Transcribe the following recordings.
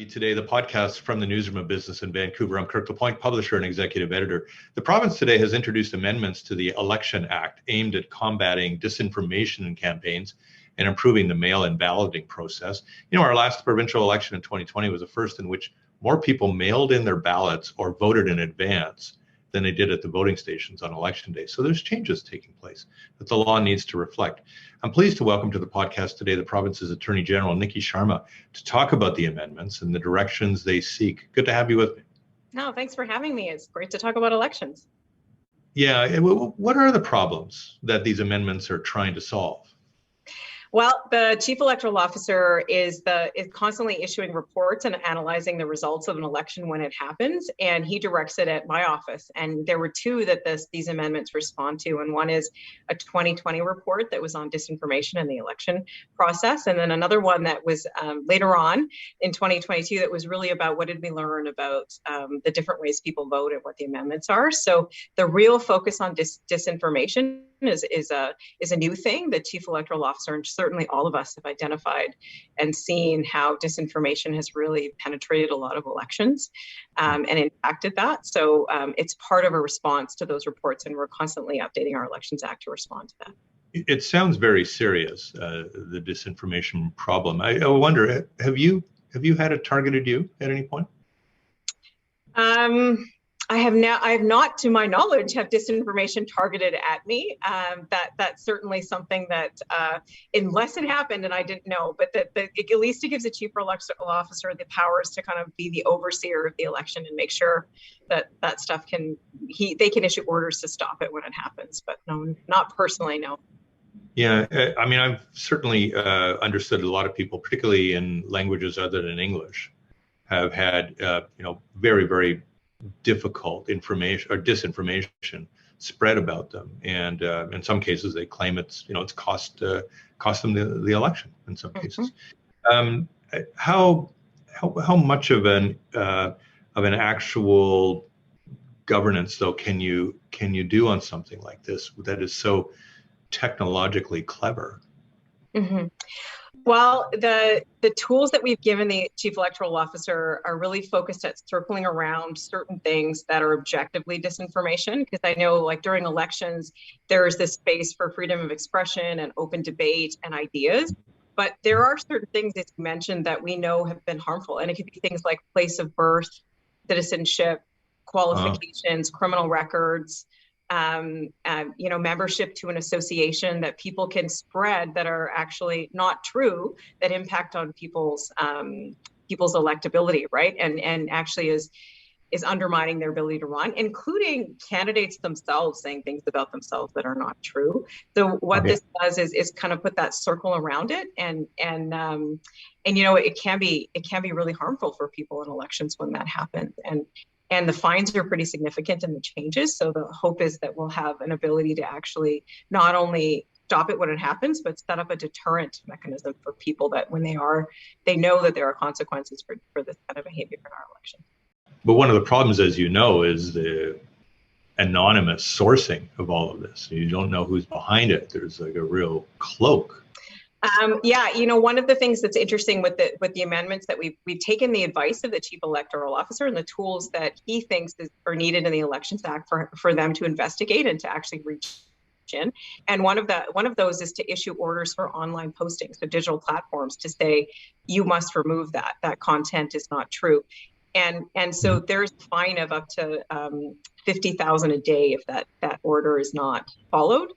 Today, the podcast from the Newsroom of Business in Vancouver. I'm Kirk LaPointe, publisher and executive editor. The province today has introduced amendments to the Election Act aimed at combating disinformation in campaigns and improving the mail-in balloting process. You know, our last provincial election in 2020 was the first in which more people mailed in their ballots or voted in advance than they did at the voting stations on election day. So there's changes taking place that the law needs to reflect. I'm pleased to welcome to the podcast today the province's Attorney General Niki Sharma to talk about the amendments and the directions they seek. Good to have you with me. No, thanks for having me. It's great to talk about elections. Yeah, what are the problems that these amendments are trying to solve? Well, the Chief Electoral Officer is constantly issuing reports and analyzing the results of an election when it happens, and he directs it at my office. And there were two that these amendments respond to, and one is a 2020 report that was on disinformation in the election process, and then another one that was later on in 2022 that was really about what did we learn about the different ways people vote and what the amendments are. So the real focus on disinformation is a new thing that Chief Electoral Officer and certainly all of us have identified and seen how disinformation has really penetrated a lot of elections and impacted that. So it's part of a response to those reports, and we're constantly updating our Elections Act to respond to that. It sounds very serious, the disinformation problem. I wonder, have you had it targeted you at any point? I have not, to my knowledge, have disinformation targeted at me. That's certainly something that, unless it happened and I didn't know, but that at least it gives the Chief Electoral Officer the powers to kind of be the overseer of the election and make sure that that stuff they can issue orders to stop it when it happens. But no, not personally, no. Yeah, I mean, I've certainly understood a lot of people, particularly in languages other than English, have had very, very difficult information or disinformation spread about them, and in some cases they claim it's cost them the election in some cases. How much of an actual governance though can you do on something like this that is so technologically clever? Well, the tools that we've given the Chief Electoral Officer are really focused at circling around certain things that are objectively disinformation, because I know, like, during elections, there is this space for freedom of expression and open debate and ideas. But there are certain things that you mentioned that we know have been harmful, and it could be things like place of birth, citizenship, qualifications, criminal records, membership to an association that people can spread that are actually not true, that impact on people's electability, right? And actually is undermining their ability to run, including candidates themselves saying things about themselves that are not true. So what this does is kind of put that circle around it, and it can be really harmful for people in elections when that happens. And the fines are pretty significant in the changes. So the hope is that we'll have an ability to actually not only stop it when it happens, but set up a deterrent mechanism for people that when they know that there are consequences for this kind of behavior in our election. But one of the problems, as you know, is the anonymous sourcing of all of this. You don't know who's behind it. There's like a real cloak. One of the things that's interesting with the amendments that we've taken the advice of the Chief Electoral Officer and the tools that he thinks are needed in the Elections Act for them to investigate and to actually reach in. And one of those is to issue orders for online postings, so digital platforms, to say you must remove that content is not true. And so there's a fine of up to $50,000 a day if that order is not followed.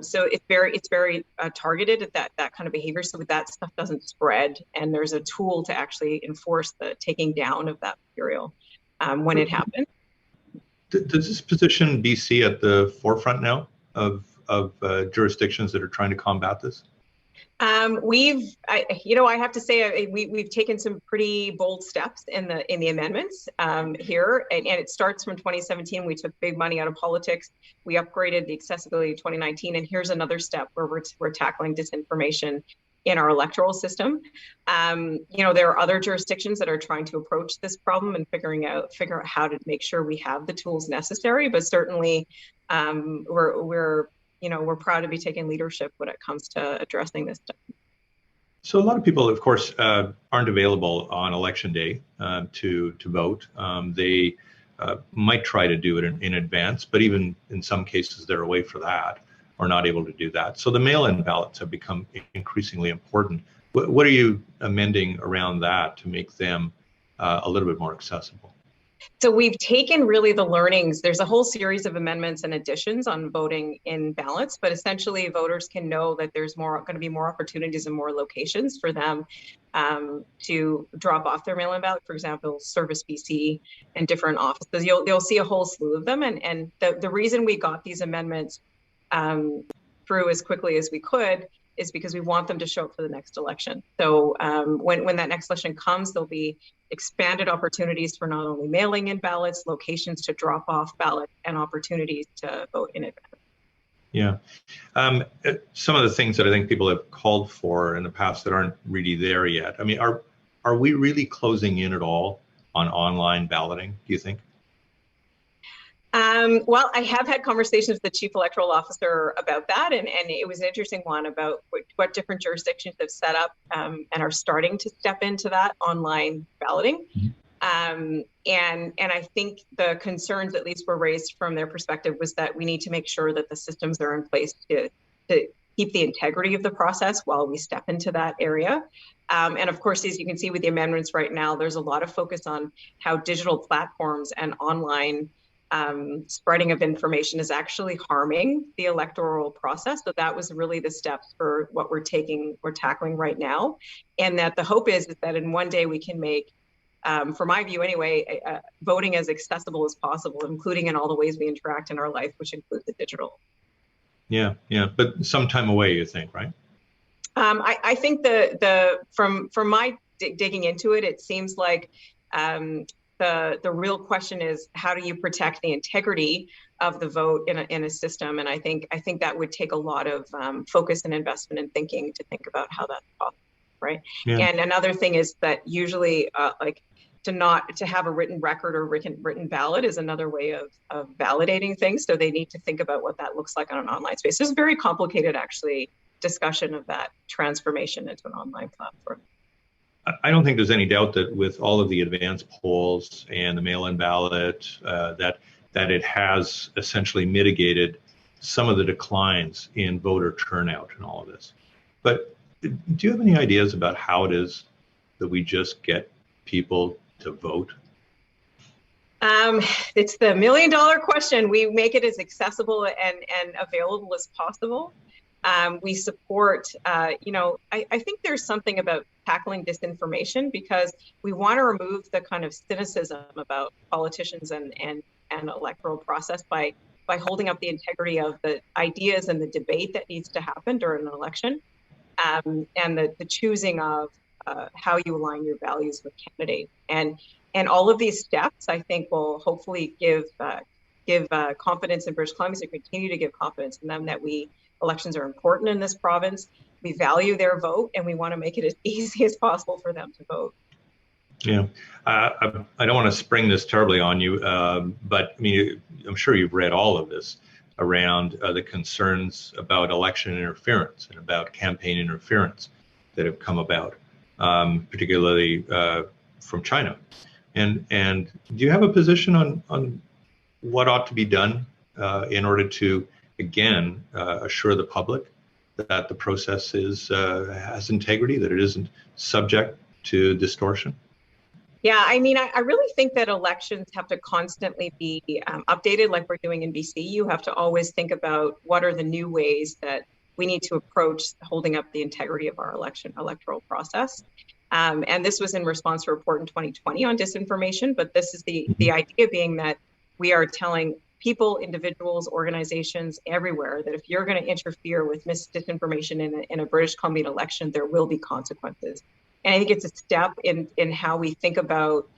So it's very targeted at that kind of behavior, so that stuff doesn't spread, and there's a tool to actually enforce the taking down of that material when it happens. Does this position BC at the forefront now of jurisdictions that are trying to combat this? I have to say we've taken some pretty bold steps in the amendments here, and it starts from 2017. We took big money out of politics. We upgraded the accessibility of 2019, and here's another step where we're tackling disinformation in our electoral system. There are other jurisdictions that are trying to approach this problem and figure out how to make sure we have the tools necessary. But certainly, we're proud to be taking leadership when it comes to addressing this stuff. So a lot of people, of course, aren't available on election day to vote. They might try to do it in advance, but even in some cases, they're away for that or not able to do that. So the mail-in ballots have become increasingly important. What are you amending around that to make them a little bit more accessible? So we've taken really the learnings. There's a whole series of amendments and additions on voting in ballots, but essentially voters can know that there's going to be more opportunities and more locations for them to drop off their mail-in ballot. For example, Service BC and different offices. You'll see a whole slew of them. And the reason we got these amendments through as quickly as we could is because we want them to show up for the next election. So when that next election comes, there'll be expanded opportunities for not only mailing in ballots, locations to drop off ballots, and opportunities to vote in advance. Yeah. Some of the things that I think people have called for in the past that aren't really there yet. I mean, are we really closing in at all on online balloting, do you think? Well, I have had conversations with the chief electoral officer about that, and it was an interesting one about what different jurisdictions have set up and are starting to step into that online balloting. Mm-hmm. And I think the concerns, at least were raised from their perspective, was that we need to make sure that the systems are in place to keep the integrity of the process while we step into that area. And of course, as you can see with the amendments right now, there's a lot of focus on how digital platforms and online spreading of information is actually harming the electoral process. So that was really the steps for what we're tackling right now. And that the hope is that in one day we can make, from my view anyway, voting as accessible as possible, including in all the ways we interact in our life, which includes the digital. Yeah, but some time away, you think, right? I think from my digging into it, it seems like the real question is, how do you protect the integrity of the vote in a system? And I think that would take a lot of focus and investment and thinking to think about how that's possible, right? Yeah. And another thing is that usually to have a written record or written ballot is another way of validating things. So they need to think about what that looks like on an online space. There's a very complicated, actually, discussion of that transformation into an online platform. I don't think there's any doubt that with all of the advanced polls and the mail-in ballot, that it has essentially mitigated some of the declines in voter turnout and all of this. But do you have any ideas about how it is that we just get people to vote? It's the $1 million question. We make it as accessible and available as possible. We support, I think there's something about tackling disinformation, because we want to remove the kind of cynicism about politicians and electoral process by holding up the integrity of the ideas and the debate that needs to happen during an election, and the choosing of how you align your values with candidates. And all of these steps, I think, will hopefully give confidence in British Columbians, and continue to give confidence in them that elections are important in this province. We value their vote, and we want to make it as easy as possible for them to vote. Yeah, I don't want to spring this terribly on you, but I mean, I'm sure you've read all of this around the concerns about election interference and about campaign interference that have come about, particularly from China. And do you have a position on what ought to be done in order to, again, assure the public that the process has integrity, that it isn't subject to distortion? Yeah, I mean, I really think that elections have to constantly be updated, like we're doing in BC. You have to always think about what are the new ways that we need to approach holding up the integrity of our electoral process. And this was in response to a report in 2020 on disinformation. But this is the idea being that we are telling people, individuals, organizations everywhere that if you're going to interfere with disinformation in a British Columbian election, there will be consequences. And I think it's a step in how we think about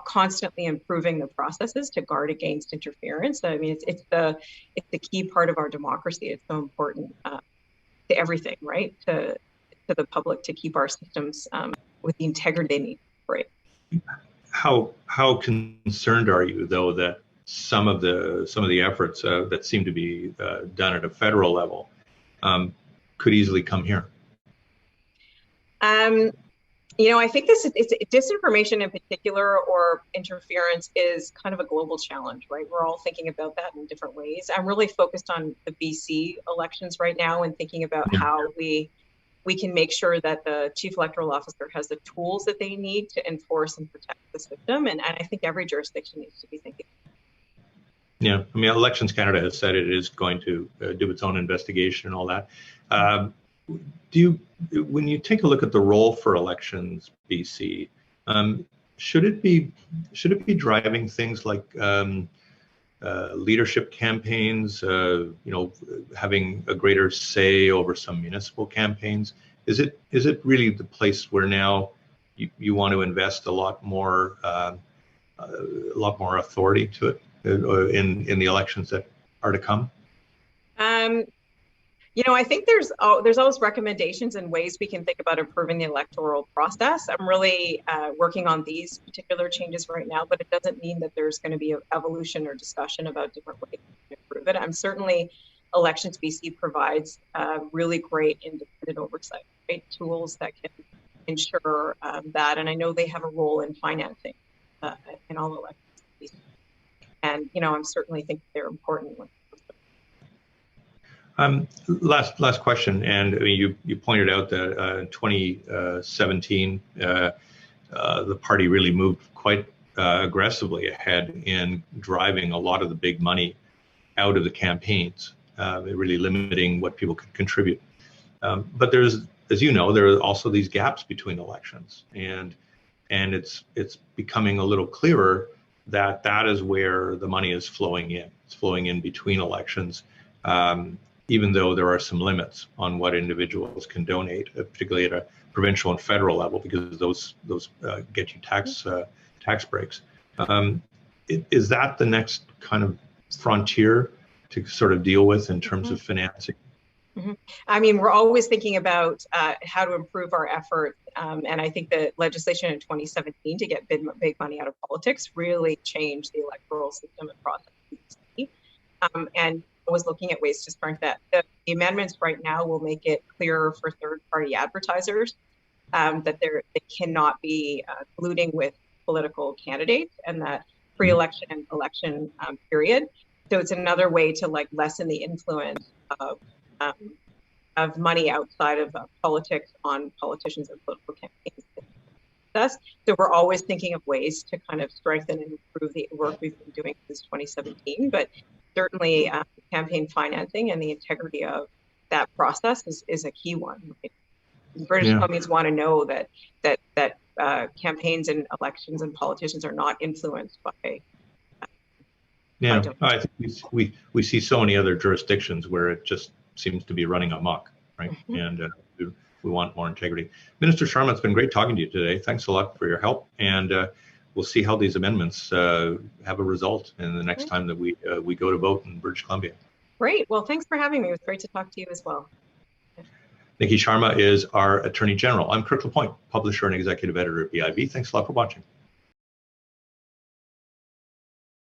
constantly improving the processes to guard against interference. I mean, it's the key part of our democracy. It's so important to everything, right? To the public, to keep our systems with the integrity they need. Right. How concerned are you, though, that some of the efforts that seem to be done at a federal level could easily come here? I think it's disinformation in particular, or interference, is kind of a global challenge, right? We're all thinking about that in different ways. I'm really focused on the BC elections right now and thinking about how we can make sure that the chief electoral officer has the tools that they need to enforce and protect the system. And I think every jurisdiction needs to be thinking. Yeah, I mean, Elections Canada has said it is going to do its own investigation and all that. When you take a look at the role for Elections BC, should it be driving things like leadership campaigns, having a greater say over some municipal campaigns? Is it really the place where now you want to invest a lot more authority to it in the elections that are to come? I think there's always recommendations and ways we can think about improving the electoral process. I'm really working on these particular changes right now, but it doesn't mean that there's going to be an evolution or discussion about different ways to improve it. I'm certainly, Elections BC provides really great independent oversight, right? Tools that can ensure that, and I know they have a role in financing in all elections BC. And I'm certainly think they're important. Last question, and I mean, you pointed out that in 2017 the party really moved quite aggressively ahead in driving a lot of the big money out of the campaigns, really limiting what people could contribute. But there's, as you know, there are also these gaps between elections, and it's becoming a little clearer that is where the money is flowing in. It's flowing in between elections. Even though there are some limits on what individuals can donate, particularly at a provincial and federal level, because those get you tax breaks. Is that the next kind of frontier to sort of deal with in terms of financing? I mean, we're always thinking about how to improve our effort. And I think the legislation in 2017 to get big money out of politics really changed the electoral system and process. And was looking at ways to strengthen that. The amendments right now will make it clearer for third-party advertisers that they cannot be colluding with political candidates, and that pre-election and election period. So it's another way to lessen the influence of money outside of politics on politicians and political campaigns. So we're always thinking of ways to kind of strengthen and improve the work we've been doing since 2017, but certainly campaign financing and the integrity of that process is a key one. Right? British Columbians want to know that campaigns and elections and politicians are not influenced by. I think we see so many other jurisdictions where it just seems to be running amok, right? And we want more integrity. Minister Sharma, it's been great talking to you today. Thanks a lot for your help, and we'll see how these amendments have a result in the next time that we go to vote in British Columbia. Great. Well, thanks for having me. It was great to talk to you as well. Niki Sharma is our Attorney General. I'm Kirk LaPointe, publisher and executive editor at BIV. Thanks a lot for watching.